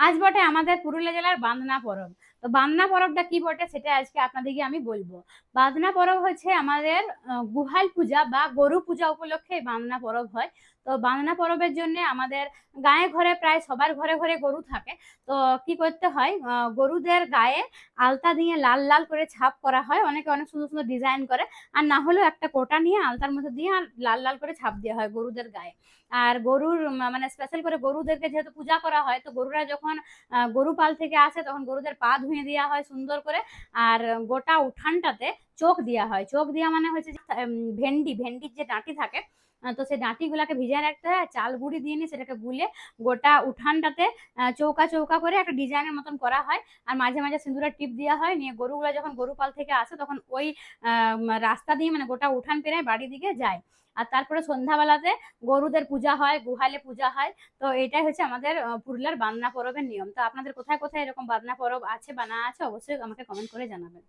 আজ বটে আমাদের পুরুলিয়া জেলার বাঁধনা পরব। তো বাঁধনা পরবটা কি বটে সেটা আজকে আপনাদেরকে আমি বলবো। বাঁধনা পরব হচ্ছে আমাদের গুহাল পূজা বা গরু পূজা উপলক্ষে এই বাঁধনা পরব হয়। তো বাঁধনা পরবের জন্য আমাদের গায়ে ঘরে প্রায় সবার ঘরে ঘরে গরু থাকে। তো কি করতে হয়, গরুদের গায়ে আলতা দিয়ে লাল লাল করে ছাপ করা হয়, অনেকে অনেক সুন্দর সুন্দর ডিজাইন করে। আর না হলেও একটা কোটা নিয়ে আলতার মধ্যে দিয়ে আর লাল লাল করে ছাপ দেওয়া হয় গরুদের গায়ে। আর গরুর মানে স্পেশাল করে গরুদেরকে যেহেতু পূজা করা হয়, তো গরুরা যখন গরু পাল থেকে আসে তখন গরুদের পা ধুয়ে দেওয়া হয় সুন্দর করে। আর গোটা উঠানটাতে চোখ দেওয়া হয়। চোখ দেওয়া মানে হচ্ছে যে ভেন্ডির যে ডাঁটি থাকে, তো সেই ডাঁটিগুলাকে ভিজিয়ে রাখতে হয়, চাল গুঁড়ি দিয়ে নিয়ে সেটাকে গুলে গোটা উঠানটাতে চৌকা চৌকা করে একটা ডিজাইনের মতন করা হয়। আর মাঝে মাঝে সিঁদুরের টিপ দেওয়া হয়। নিয়ে গরুগুলা যখন গরু পাল থেকে আসে তখন ওই রাস্তা দিয়ে মানে গোটা উঠান পেরিয়ে বাড়ি দিকে যায়। আর তারপরে সন্ধ্যাবেলাতে গরুদের পূজা হয়, গুহালে পূজা হয়। তো এটাই হচ্ছে আমাদের পুরুলিয়ার বাঁধনা পরবের নিয়ম। তো আপনাদের কোথায় কোথায় এরকম বাঁধনা পরব আছে বা না আছে অবশ্যই আমাকে কমেন্ট করে জানাবেন।